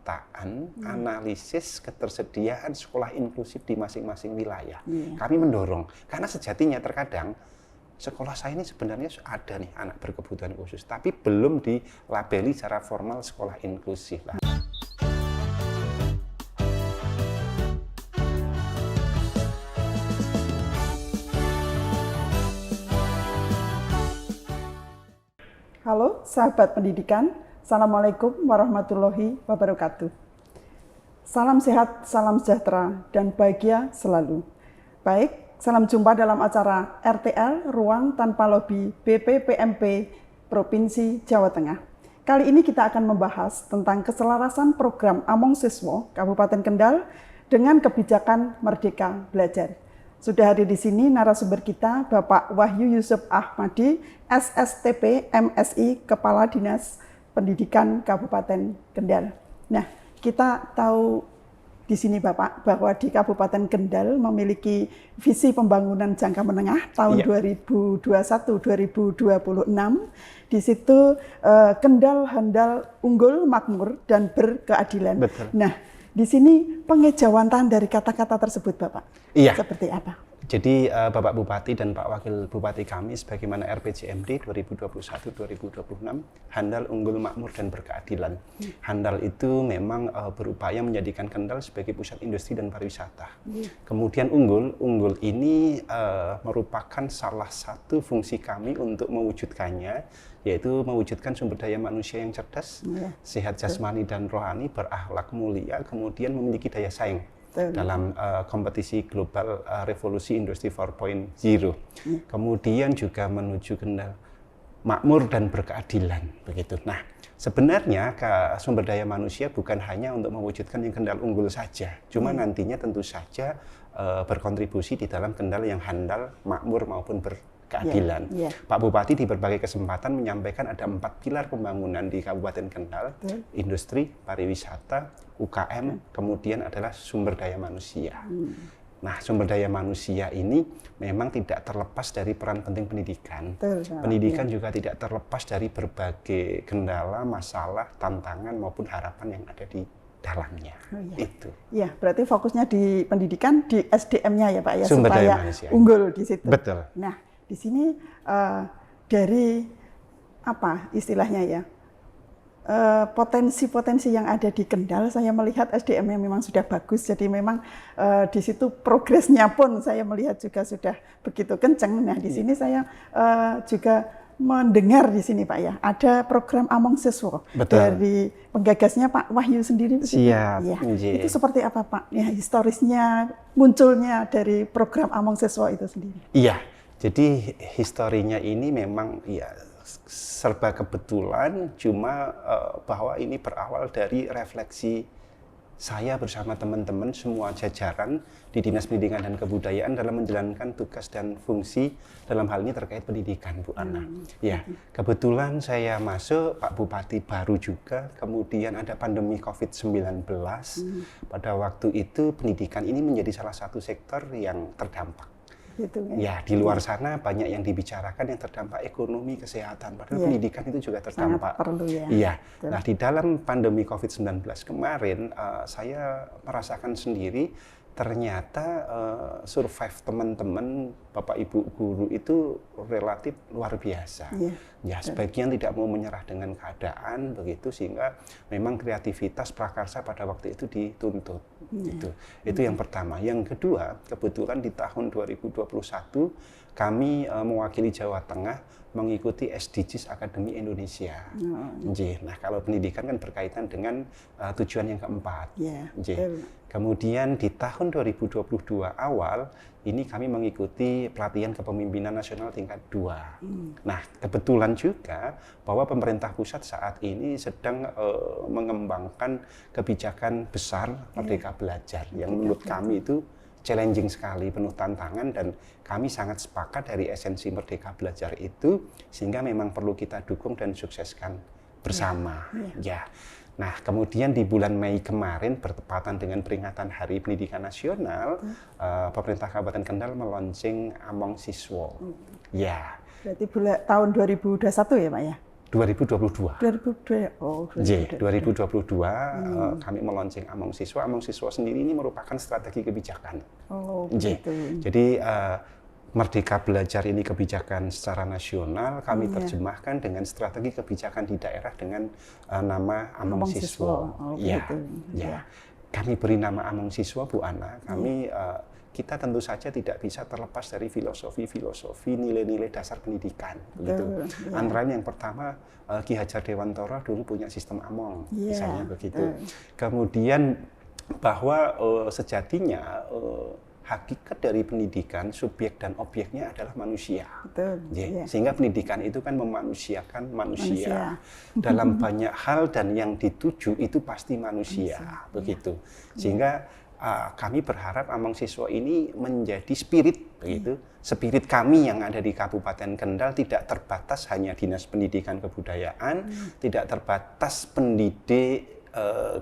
pemetaan, analisis ketersediaan sekolah inklusif di masing-masing wilayah. Kami mendorong, karena sejatinya terkadang sekolah saya ini sebenarnya ada nih anak berkebutuhan khusus, tapi belum dilabeli secara formal sekolah inklusif. Halo sahabat pendidikan, Assalamualaikum warahmatullahi wabarakatuh. Salam sehat, salam sejahtera, dan bahagia selalu. Baik, salam jumpa dalam acara RTL Ruang Tanpa Lobi BPPMP Provinsi Jawa Tengah. Kali ini kita akan membahas tentang keselarasan program Among Siswa Kabupaten Kendal dengan kebijakan Merdeka Belajar. Sudah hadir di sini narasumber kita Bapak Wahyu Yusuf Ahmadi, SSTP MSI, Kepala Dinas Pendidikan Kabupaten Kendal. Nah, kita tahu di sini Bapak bahwa di Kabupaten Kendal memiliki visi pembangunan jangka menengah tahun 2021-2026. Di situ Kendal handal, unggul, makmur, dan berkeadilan. Betul. Nah, di sini pengejawantahan dari kata-kata tersebut, Bapak, seperti apa? Jadi Bapak Bupati dan Pak Wakil Bupati kami sebagaimana RPJMD 2021-2026, handal, unggul, makmur, dan berkeadilan. Handal itu memang berupaya menjadikan Kendal sebagai pusat industri dan pariwisata. Kemudian unggul ini merupakan salah satu fungsi kami untuk mewujudkannya, yaitu mewujudkan sumber daya manusia yang cerdas, sehat jasmani dan rohani, berakhlak mulia, kemudian memiliki daya saing dalam kompetisi global revolusi industri 4.0. Kemudian juga menuju Kendal makmur dan berkeadilan, begitu. Nah, sebenarnya sumber daya manusia bukan hanya untuk mewujudkan yang Kendal unggul saja, cuma nantinya tentu saja berkontribusi di dalam Kendal yang handal, makmur maupun berkeadilan. Pak Bupati di berbagai kesempatan menyampaikan ada 4 pilar pembangunan di Kabupaten Kendal, industri, pariwisata, UKM, kemudian adalah sumber daya manusia. Nah, sumber daya manusia ini memang tidak terlepas dari peran penting pendidikan. Pendidikan juga tidak terlepas dari berbagai kendala, masalah, tantangan maupun harapan yang ada di dalamnya. Itu. Ya, berarti fokusnya di pendidikan, di SDM-nya ya Pak ya, sumber supaya daya manusia unggul di situ. Betul. Nah, di sini dari apa istilahnya ya? Potensi-potensi yang ada di Kendal, saya melihat SDM-nya memang sudah bagus, jadi memang di situ progresnya pun saya melihat juga sudah begitu kenceng. Nah, di sini saya juga mendengar di sini Pak ya, ada program Among Siswa dari penggagasnya Pak Wahyu sendiri. Siap. Ya. Itu seperti apa Pak? Ya, historisnya munculnya dari program Among Siswa itu sendiri. Iya, jadi historinya ini memang ya serba kebetulan, cuma bahwa ini berawal dari refleksi saya bersama teman-teman semua jajaran di Dinas Pendidikan dan Kebudayaan dalam menjalankan tugas dan fungsi dalam hal ini terkait pendidikan, Bu Ana. Ya, kebetulan saya masuk, Pak Bupati baru juga, kemudian ada pandemi COVID-19. Pada waktu itu pendidikan ini menjadi salah satu sektor yang terdampak. Ya, di luar sana banyak yang dibicarakan yang terdampak ekonomi, kesehatan, padahal pendidikan itu juga terdampak. Sangat perlu ya. Iya. Nah, di dalam pandemi COVID-19 kemarin, saya merasakan sendiri ternyata survive teman-teman, Bapak Ibu guru itu relatif luar biasa. Ya, sebagian tidak mau menyerah dengan keadaan begitu, sehingga memang kreativitas prakarsa pada waktu itu dituntut. Itu yang pertama. Yang kedua, kebetulan di tahun 2021 kami mewakili Jawa Tengah mengikuti SDGs Akademi Indonesia. Nah, kalau pendidikan kan berkaitan dengan tujuan yang keempat. Kemudian di tahun 2022 awal ini kami mengikuti pelatihan kepemimpinan nasional tingkat 2. Nah, kebetulan juga bahwa pemerintah pusat saat ini sedang mengembangkan kebijakan besar Merdeka Belajar yang menurut kami itu challenging sekali, penuh tantangan, dan kami sangat sepakat dari esensi Merdeka Belajar itu, sehingga memang perlu kita dukung dan sukseskan bersama. Nah, kemudian di bulan Mei kemarin bertepatan dengan peringatan Hari Pendidikan Nasional, pemerintah Kabupaten Kendal meluncing Among Siswa. Berarti tahun 2021 ya Pak ya? 2022. 2002. Oh, 2022 kami meluncing Among Siswa. Among Siswa sendiri ini merupakan strategi kebijakan. Oh, begitu. Jadi Merdeka Belajar ini kebijakan secara nasional, kami terjemahkan dengan strategi kebijakan di daerah dengan nama Among Siswa. Oh, ya, begitu. ya. Kami beri nama Among Siswa, Bu Ana. Kami kita tentu saja tidak bisa terlepas dari filosofi nilai-nilai dasar pendidikan. Begitu. Antara lain yang pertama, Ki Hajar Dewantara dulu punya sistem Among, misalnya begitu. Kemudian bahwa sejatinya hakikat dari pendidikan, subjek dan objeknya adalah manusia. Sehingga pendidikan itu kan memanusiakan manusia. Dalam banyak hal dan yang dituju itu pasti manusia. Begitu. Sehingga kami berharap Among Siswa ini menjadi spirit, begitu. Spirit kami yang ada di Kabupaten Kendal tidak terbatas hanya Dinas Pendidikan Kebudayaan, tidak terbatas pendidik,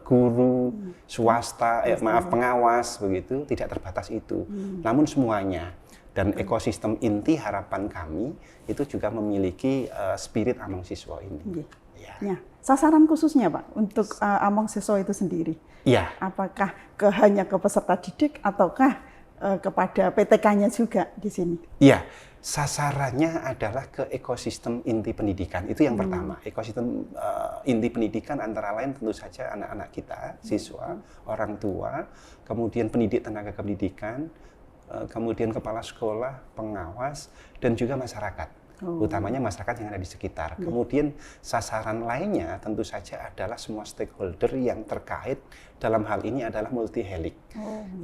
guru, swasta, pengawas, begitu, tidak terbatas itu. Namun semuanya. Dan ekosistem inti harapan kami itu juga memiliki spirit Among Siswa ini. Ya. Sasaran khususnya Pak untuk Among Siswa itu sendiri? Iya. Apakah hanya ke peserta didik ataukah kepada PTK-nya juga di sini? Iya, sasarannya adalah ke ekosistem inti pendidikan. Itu yang pertama. Ekosistem inti pendidikan antara lain tentu saja anak-anak kita, siswa, orang tua, kemudian pendidik tenaga pendidikan, kemudian kepala sekolah, pengawas, dan juga masyarakat. Utamanya masyarakat yang ada di sekitar. Kemudian sasaran lainnya tentu saja adalah semua stakeholder yang terkait, dalam hal ini adalah multi helik.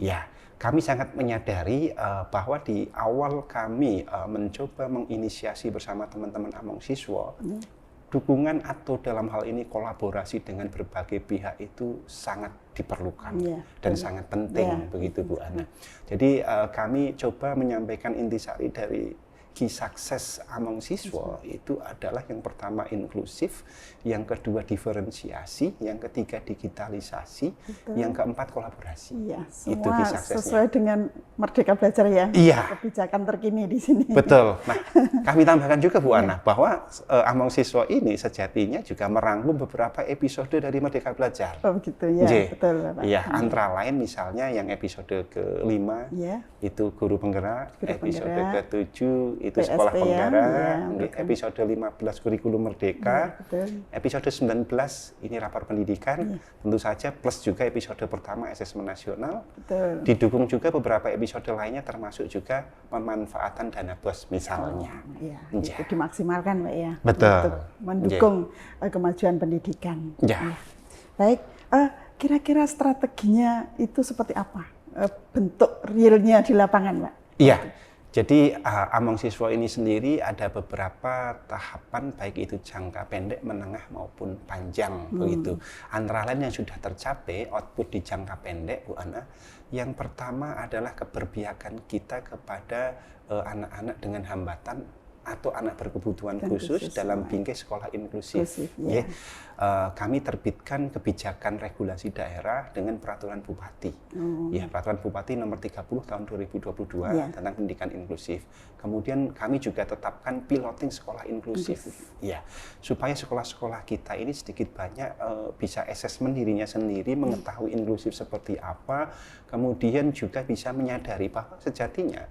Ya, kami sangat menyadari bahwa di awal kami mencoba menginisiasi bersama teman-teman Among Siswa, dukungan atau dalam hal ini kolaborasi dengan berbagai pihak itu sangat diperlukan dan sangat penting, begitu Bu Ana. Jadi kami coba menyampaikan intisari dari key success Among Siswa itu adalah yang pertama inklusif, yang kedua diferensiasi, yang ketiga digitalisasi, yang keempat kolaborasi. Iya, itu semua sesuai dengan Merdeka Belajar ya. Iya. Kebijakan terkini di sini. Betul. Nah, kami tambahkan juga Bu Ana bahwa Among Siswa ini sejatinya juga merangkum beberapa episode dari Merdeka Belajar. Oh begitu ya, betul Pak. Iya, antara lain misalnya yang episode ke-5 itu Guru Penggerak, episode ke-7 itu PSP Sekolah Penggerak, episode 15 Kurikulum Merdeka, episode 19 ini Rapor Pendidikan, tentu saja plus juga episode pertama Asesmen Nasional, didukung juga beberapa episode lainnya termasuk juga pemanfaatan dana BOS misalnya. Itu dimaksimalkan Pak ya, betul. Untuk mendukung kemajuan pendidikan. Baik, kira-kira strateginya itu seperti apa? Bentuk realnya di lapangan Pak? Iya. Jadi Among Siswa ini sendiri ada beberapa tahapan baik itu jangka pendek, menengah maupun panjang begitu. Antara lain yang sudah tercapai output di jangka pendek Bu Ana, yang pertama adalah keberpihakan kita kepada anak-anak dengan hambatan atau anak berkebutuhan khusus dalam bingkai sekolah inklusif. Kami terbitkan kebijakan regulasi daerah dengan peraturan Bupati. Peraturan Bupati nomor 30 tahun 2022 tentang pendidikan inklusif. Kemudian kami juga tetapkan piloting sekolah inklusif. Supaya sekolah-sekolah kita ini sedikit banyak bisa asesmen dirinya sendiri, mengetahui inklusif seperti apa, kemudian juga bisa menyadari bahwa sejatinya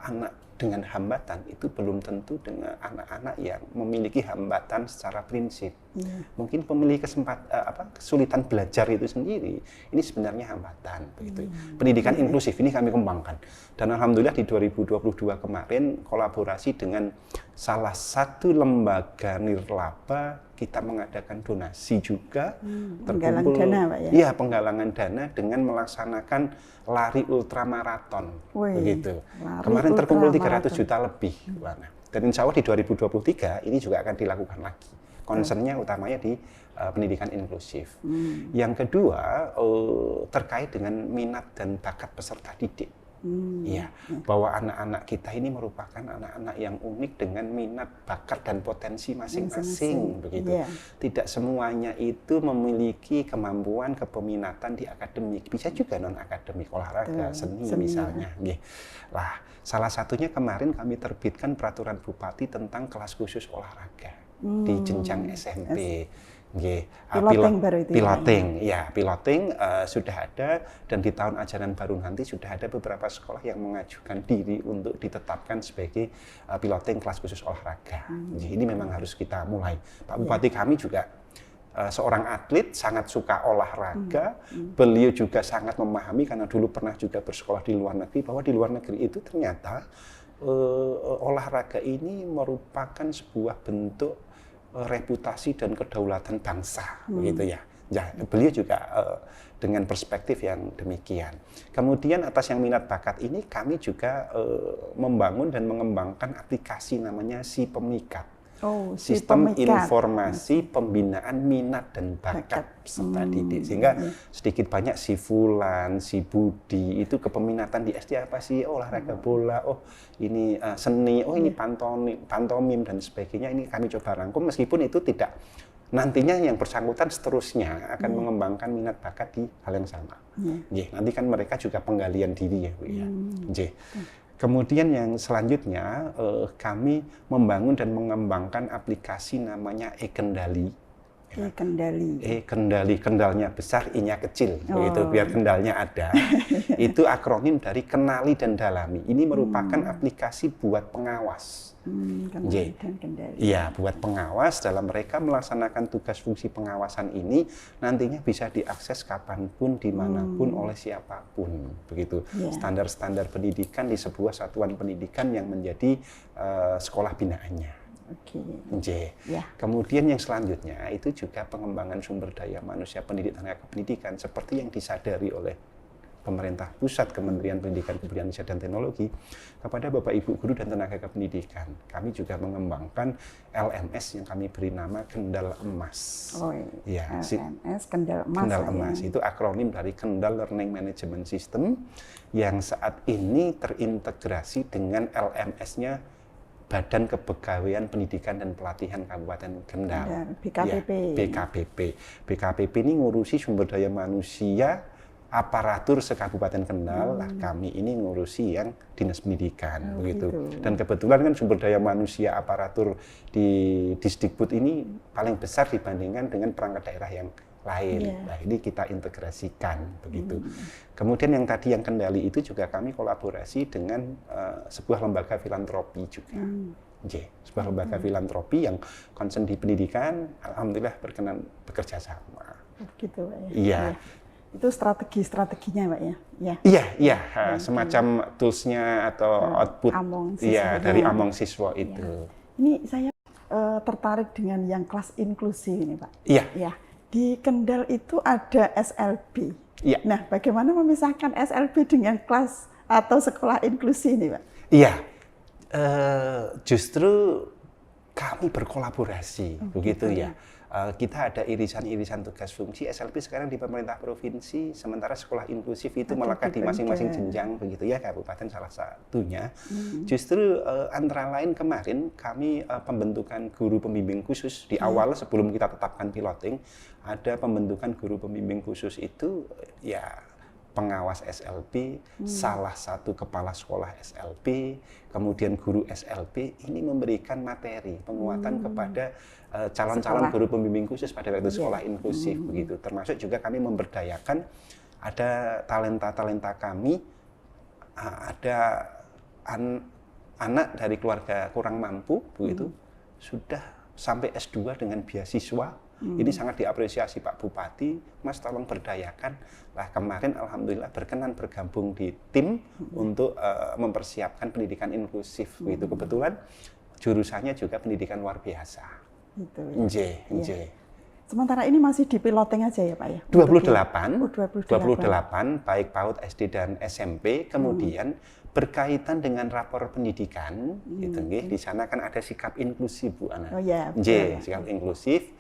anak dengan hambatan itu belum tentu dengan anak-anak yang memiliki hambatan secara prinsip. Mungkin memiliki kesulitan belajar itu sendiri, ini sebenarnya hambatan. Begitu. Pendidikan inklusif ini kami kembangkan. Dan alhamdulillah di 2022 kemarin kolaborasi dengan salah satu lembaga nirlaba kita mengadakan donasi juga, penggalangan dana Pak ya? Iya, penggalangan dana dengan melaksanakan lari ultramaraton. Begitu. Kemarin terkumpul 300 juta lebih. Dan insya Allah di 2023 ini juga akan dilakukan lagi. Concernnya utamanya di pendidikan inklusif. Yang kedua terkait dengan minat dan bakat peserta didik. Iya, bahwa anak-anak kita ini merupakan anak-anak yang unik dengan minat, bakat dan potensi masing-masing begitu. Yeah. Tidak semuanya itu memiliki kemampuan, kepeminatan di akademik, bisa juga non akademik, olahraga, seni misalnya. Lah, salah satunya kemarin kami terbitkan peraturan bupati tentang kelas khusus olahraga di jenjang SMP. Piloting baru itu piloting sudah ada, dan di tahun ajaran baru nanti sudah ada beberapa sekolah yang mengajukan diri untuk ditetapkan sebagai piloting kelas khusus olahraga. Ini memang harus kita mulai. Pak Bupati kami juga seorang atlet, sangat suka olahraga. Beliau juga sangat memahami karena dulu pernah juga bersekolah di luar negeri, bahwa di luar negeri itu ternyata olahraga ini merupakan sebuah bentuk reputasi dan kedaulatan bangsa, begitu ya. Beliau juga dengan perspektif yang demikian. Kemudian atas yang minat bakat ini kami juga membangun dan mengembangkan aplikasi namanya Si Pemikat. Sistem informasi pembinaan minat dan bakat peserta didik, sehingga sedikit banyak si Fulan, si Budi itu kepeminatan di SD apa sih, olahraga bola, ini seni, ini pantomim dan sebagainya. Ini kami coba rangkum, meskipun itu tidak nantinya yang bersangkutan seterusnya akan mengembangkan minat bakat di hal yang sama. Nanti kan mereka juga penggalian diri ya, Bu ya. Kemudian yang selanjutnya kami membangun dan mengembangkan aplikasi namanya E-Kendali. E-Kendali, kendalnya besar, I-nya kecil, begitu, biar kendalnya ada. Itu akronim dari Kenali dan Dalami. Ini merupakan aplikasi buat pengawas. Kenali dan kendali. Iya, buat pengawas dalam mereka melaksanakan tugas fungsi pengawasan ini nantinya bisa diakses kapanpun, dimanapun, oleh siapapun, begitu. Standar-standar pendidikan di sebuah satuan pendidikan yang menjadi sekolah binaannya. Kemudian yang selanjutnya itu juga pengembangan sumber daya manusia pendidik tenaga pendidikan seperti yang disadari oleh pemerintah pusat, Kementerian Pendidikan, Kebudayaan Riset dan Teknologi, kepada Bapak Ibu guru dan tenaga kependidikan. Kami juga mengembangkan LMS yang kami beri nama Kendal Emas. LMS Kendal Emas. Kendal Emas itu akronim dari Kendal Learning Management System yang saat ini terintegrasi dengan LMS-nya Badan Kepegawaian Pendidikan dan Pelatihan Kabupaten Kendal. BKPP. BKPP ini ngurusi sumber daya manusia aparatur sekabupaten Kendal. Kami ini ngurusi yang dinas pendidikan, begitu. Dan kebetulan kan sumber daya manusia aparatur di Disdikbud ini paling besar dibandingkan dengan perangkat daerah yang lain. Nah, ini kita integrasikan, begitu. Kemudian yang tadi yang Kendali itu juga kami kolaborasi dengan sebuah lembaga filantropi juga. Sebuah lembaga filantropi yang concern di pendidikan, alhamdulillah berkenan bekerja sama. Begitu, Pak. Iya. Itu strategi-strateginya, Pak ya? Iya, semacam toolsnya atau output dari Among Siswa itu. Ini saya tertarik dengan yang kelas inklusi ini, Pak. Iya. Di Kendal itu ada SLB. Iya. Nah, bagaimana memisahkan SLB dengan kelas atau sekolah inklusi ini, Pak? Iya, justru kami berkolaborasi, begitu ya. Kita ada irisan-irisan tugas fungsi. SLB sekarang di pemerintah provinsi, sementara sekolah inklusif itu melekat di masing-masing jenjang, begitu ya, kabupaten salah satunya. Justru antara lain kemarin kami pembentukan guru pembimbing khusus di awal sebelum kita tetapkan piloting, ada pembentukan guru pembimbing khusus itu ya pengawas SLB, salah satu kepala sekolah SLB, kemudian guru SLB ini memberikan materi penguatan kepada calon-calon guru pembimbing khusus pada waktu sekolah inklusif, begitu. Termasuk juga kami memberdayakan ada talenta-talenta kami, ada anak dari keluarga kurang mampu, begitu, sudah sampai S2 dengan beasiswa. Ini sangat diapresiasi Pak Bupati, Mas tolong berdayakan. Lah kemarin alhamdulillah berkenan bergabung di tim untuk mempersiapkan pendidikan inklusif, begitu. Kebetulan jurusannya juga pendidikan luar biasa. Sementara ini masih di piloting aja ya Pak ya? 28, baik PAUD, SD dan SMP. Kemudian berkaitan dengan rapor pendidikan, di sana kan ada sikap inklusif Bu Ana. Sikap inklusif.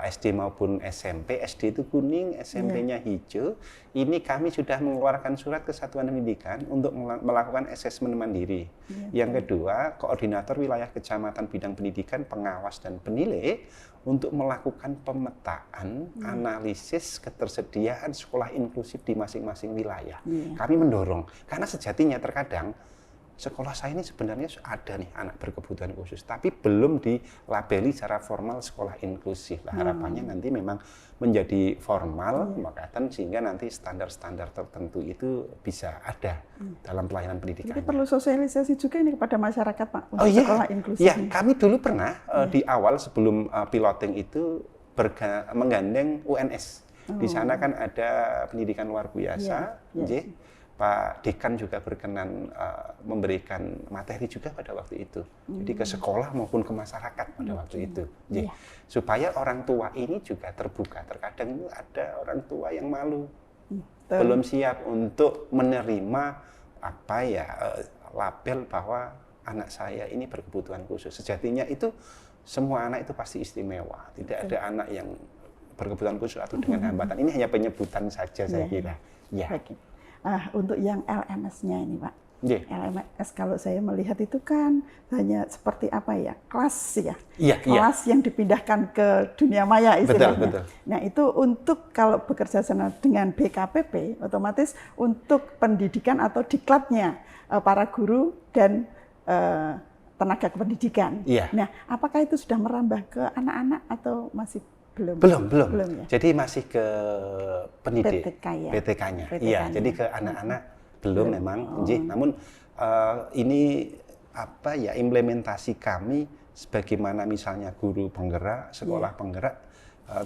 SD maupun SMP. SD itu kuning, SMP-nya hijau. Ini kami sudah mengeluarkan surat ke Satuan Pendidikan untuk melakukan asesmen mandiri. Yang kedua, koordinator wilayah kecamatan bidang pendidikan, pengawas dan penilai untuk melakukan pemetaan, analisis ketersediaan sekolah inklusif di masing-masing wilayah. Kami mendorong, karena sejatinya terkadang sekolah saya ini sebenarnya ada nih anak berkebutuhan khusus, tapi belum dilabeli secara formal sekolah inklusif. Nah, harapannya nanti memang menjadi formal, makatan sehingga nanti standar-standar tertentu itu bisa ada dalam pelayanan pendidikan. Jadi perlu sosialisasi juga ini kepada masyarakat, Pak, untuk sekolah inklusif. Iya, kami dulu pernah di awal sebelum piloting itu menggandeng UNS. Di sana kan ada pendidikan luar biasa, Pak Dekan juga berkenan memberikan materi juga pada waktu itu. Jadi ke sekolah maupun ke masyarakat pada waktu itu. Supaya orang tua ini juga terbuka. Terkadang ada orang tua yang malu. Belum siap untuk menerima label bahwa anak saya ini berkebutuhan khusus. Sejatinya itu semua anak itu pasti istimewa. Tidak ada anak yang berkebutuhan khusus atau dengan hambatan. Ini hanya penyebutan saja saya kira. Untuk yang LMS-nya ini, Pak. LMS kalau saya melihat itu kan hanya seperti kelas kelas yang dipindahkan ke dunia maya istilahnya. Betul. Nah itu untuk kalau bekerja sama dengan BKPP, otomatis untuk pendidikan atau diklatnya para guru dan tenaga kependidikan. Nah, apakah itu sudah merambah ke anak-anak atau masih belum ya? Jadi masih ke pendidik, PTK-nya. Iya, jadi ke anak-anak belum memang. Namun ini implementasi kami sebagaimana misalnya guru penggerak, sekolah penggerak,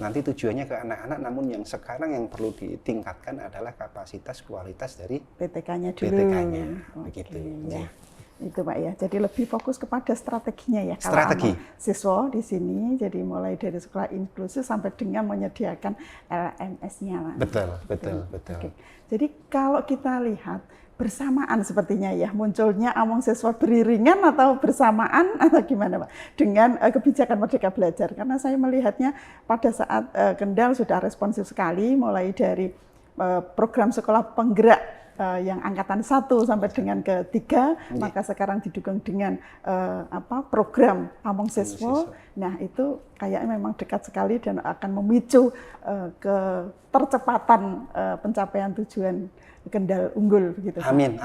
nanti tujuannya ke anak-anak. Namun yang sekarang yang perlu ditingkatkan adalah kapasitas kualitas dari PTK-nya dulu. PTK-nya, begitu. Itu Pak ya, jadi lebih fokus kepada strateginya ya. Strategi. Kalau siswa di sini, jadi mulai dari sekolah inklusif sampai dengan menyediakan LMS-nya. Betul. Jadi kalau kita lihat bersamaan sepertinya ya, munculnya Among Siswa beriringan atau bersamaan atau gimana Pak? Dengan kebijakan Merdeka Belajar. Karena saya melihatnya pada saat Kendal sudah responsif sekali, mulai dari program sekolah penggerak yang angkatan 1 sampai dengan ke-3, maka sekarang didukung dengan program Among Siswa. Nah itu kayaknya memang dekat sekali dan akan memicu ketercepatan pencapaian tujuan Kendal unggul begitu. Amin.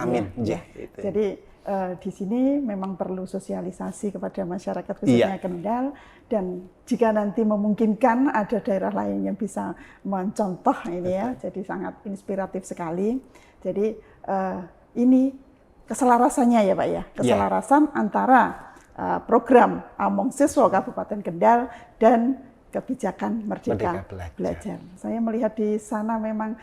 Jadi di sini memang perlu sosialisasi kepada masyarakat khususnya Kendal, dan jika nanti memungkinkan ada daerah lain yang bisa mencontoh ini ya, jadi sangat inspiratif sekali. Jadi ini keselarasannya ya Pak ya, keselarasan antara program Among Siswa Kabupaten Kendal dan kebijakan Merdeka Belajar. Saya melihat di sana memang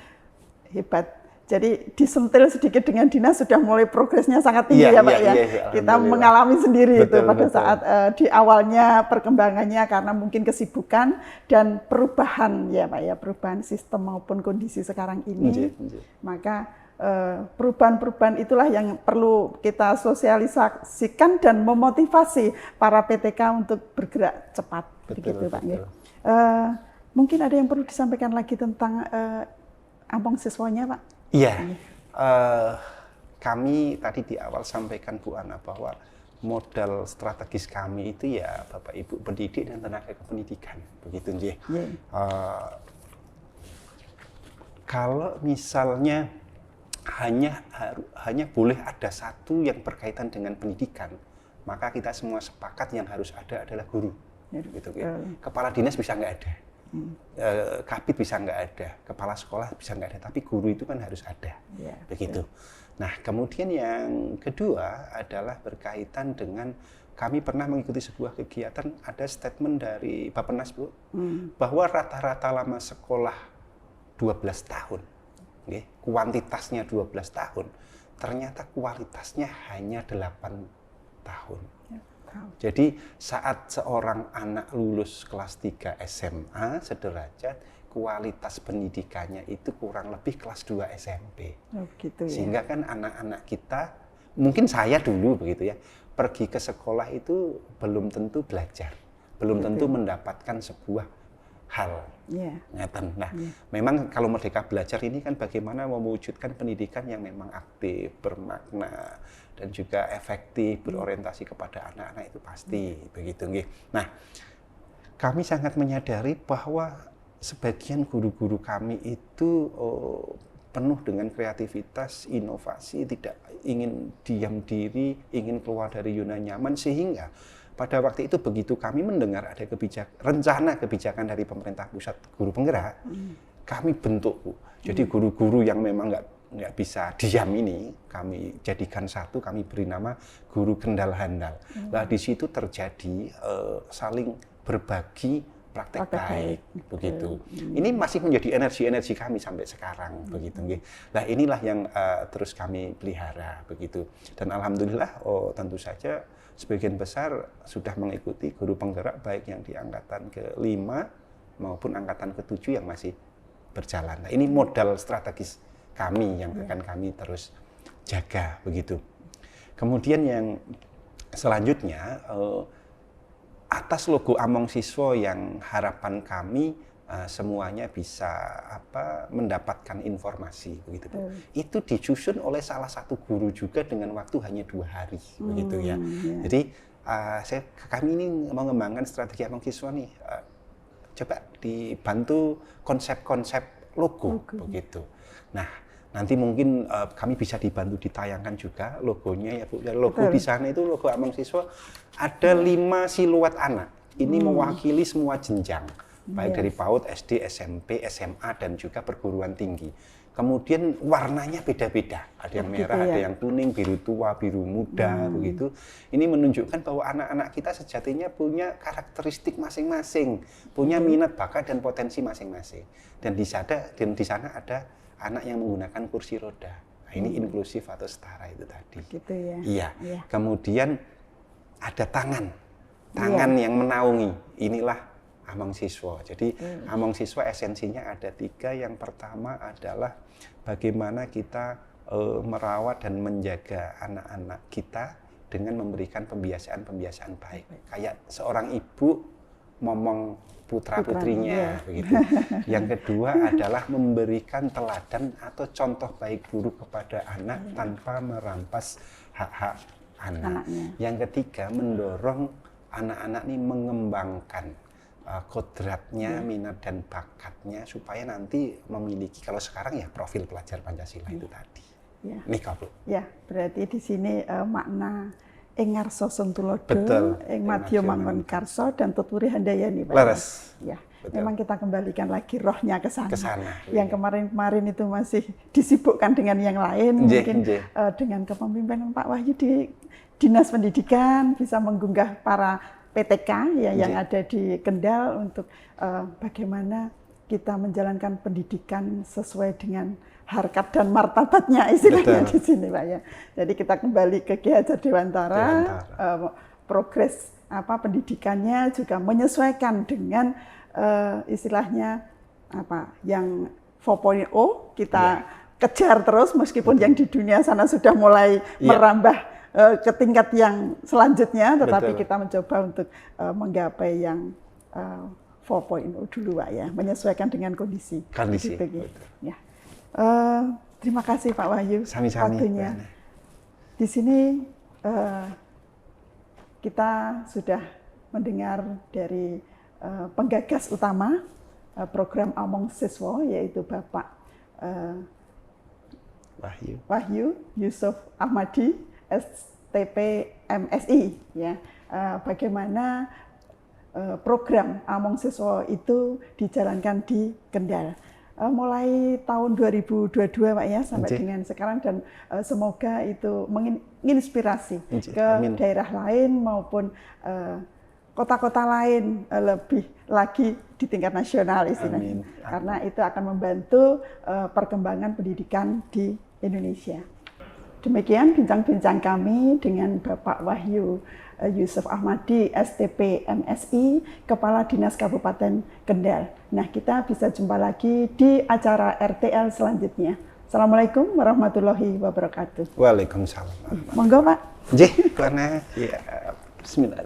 hebat. Jadi disentil sedikit dengan dinas sudah mulai progresnya sangat tinggi ya Pak ya. Kita mengalami sendiri itu pada saat di awalnya perkembangannya karena mungkin kesibukan dan perubahan ya Pak ya, perubahan sistem maupun kondisi sekarang ini. Maka perubahan-perubahan itulah yang perlu kita sosialisasikan dan memotivasi para PTK untuk bergerak cepat. Begitu Pak. Mungkin ada yang perlu disampaikan lagi tentang Among Siswanya Pak? Iya, kami tadi di awal sampaikan Bu Ana bahwa modal strategis kami itu ya Bapak Ibu pendidik dan tenaga kependidikan, begitu Kalau misalnya hanya boleh ada satu yang berkaitan dengan pendidikan, maka kita semua sepakat yang harus ada adalah guru. Gitu, ya. Kepala dinas bisa nggak ada. Kabid bisa nggak ada, kepala sekolah bisa nggak ada, tapi guru itu kan harus ada, begitu. Nah, kemudian yang kedua adalah berkaitan dengan kami pernah mengikuti sebuah kegiatan, ada statement dari Bappenas Bu, bahwa rata-rata lama sekolah 12 tahun, kuantitasnya 12 tahun, ternyata kualitasnya hanya 8 tahun. Jadi saat seorang anak lulus kelas 3 SMA sederajat, kualitas pendidikannya itu kurang lebih kelas 2 SMP. Sehingga kan anak-anak kita, mungkin saya dulu begitu ya, pergi ke sekolah itu belum tentu belajar, belum tentu mendapatkan sebuah hal. Yeah. Nah, memang kalau Merdeka Belajar ini kan bagaimana mewujudkan pendidikan yang memang aktif, bermakna, dan juga efektif, berorientasi kepada anak-anak itu pasti begitu. Nah, kami sangat menyadari bahwa sebagian guru-guru kami itu penuh dengan kreativitas, inovasi, tidak ingin diam diri, ingin keluar dari zona nyaman, sehingga pada waktu itu begitu kami mendengar ada rencana kebijakan dari pemerintah pusat guru penggerak, kami bentuk, Bu. Jadi guru-guru yang memang nggak bisa diam ini, kami jadikan satu, kami beri nama Guru Kendal Handal. Nah, di situ terjadi saling berbagi praktek baik, begitu. Ini masih menjadi energi-energi kami sampai sekarang, begitu. Nah, inilah yang terus kami pelihara, begitu. Dan alhamdulillah, tentu saja sebagian besar sudah mengikuti guru penggerak baik yang di angkatan ke-5 maupun angkatan ke-7 yang masih berjalan. Nah, ini modal strategis kami yang akan kami terus jaga, begitu. Kemudian yang selanjutnya, atas logo Among Siswa yang harapan kami semuanya bisa mendapatkan informasi, begitu, Bu. Itu disusun oleh salah satu guru juga dengan waktu hanya 2 hari, begitu ya. Jadi kami ini mengembangkan strategi Among Siswa nih, coba dibantu konsep-konsep logo, begitu. Nah, nanti mungkin kami bisa dibantu ditayangkan juga logonya ya, Bu. Logo di sana itu logo Among Siswa ada 5 siluet anak. Ini mewakili semua jenjang, baik dari PAUD, SD, SMP, SMA, dan juga perguruan tinggi. Kemudian warnanya beda-beda, ada yang merah, ada yang kuning, biru tua, biru muda, begitu. Ini menunjukkan bahwa anak-anak kita sejatinya punya karakteristik masing-masing, punya minat, bakat, dan potensi masing-masing. Dan di sana ada anak yang menggunakan kursi roda. Nah, ini inklusif atau setara itu tadi. Gitu ya. Iya. Kemudian ada tangan yang menaungi. Inilah Among Siswa. Jadi Among Siswa esensinya ada 3. Yang pertama adalah bagaimana kita merawat dan menjaga anak-anak kita dengan memberikan pembiasaan-pembiasaan baik. Kayak seorang ibu momong putra-putrinya, begitu. Yang kedua adalah memberikan teladan atau contoh baik buruk kepada anak tanpa merampas hak-hak anak. Yang ketiga, mendorong anak-anak ini mengembangkan kodratnya, minat dan bakatnya supaya nanti memiliki, kalau sekarang ya profil pelajar Pancasila itu tadi. Ya. Nika, Bu. Ya, berarti di sini makna ing ngarsa Suntulodo, ing madya manggon karsa dan tuturi handayani, Pak. Leres. Ya. Memang kita kembalikan lagi rohnya ke sana. Yang iya. kemarin-kemarin itu masih disibukkan dengan yang lain, mungkin dengan kepemimpinan Pak Wahyu di Dinas Pendidikan bisa menggugah para PTK ya, yang ada di Kendal untuk bagaimana kita menjalankan pendidikan sesuai dengan harkat dan martabatnya, istilahnya di sini, Pak ya. Jadi kita kembali ke Ki Hajar Dewantara, progres pendidikannya juga menyesuaikan dengan istilahnya yang 4.0 kita kejar terus, meskipun yang di dunia sana sudah mulai merambah ke tingkat yang selanjutnya, tetapi kita mencoba untuk menggapai yang 4.0 dulu, Pak ya, menyesuaikan dengan kondisi. Gitu. Ya. Terima kasih Pak Wahyu waktunya. Di sini kita sudah mendengar dari penggagas utama program Among Siswa, yaitu Bapak Wahyu Yusuf Ahmadi, STP MSI, ya. Bagaimana program Among Siswa itu dijalankan di Kendal mulai tahun 2022, Pak ya, sampai dengan sekarang, dan semoga itu menginspirasi ke daerah lain maupun kota-kota lain, lebih lagi di tingkat nasional istilahnya. Karena itu akan membantu perkembangan pendidikan di Indonesia. Demikian bincang-bincang kami dengan Bapak Wahyu Yusuf Ahmadi, STP MSI, Kepala Dinas Kabupaten Kendal. Nah, kita bisa jumpa lagi di acara RTL selanjutnya. Assalamualaikum warahmatullahi wabarakatuh. Waalaikumsalam. Monggo, Pak. Karena ya, bismillah.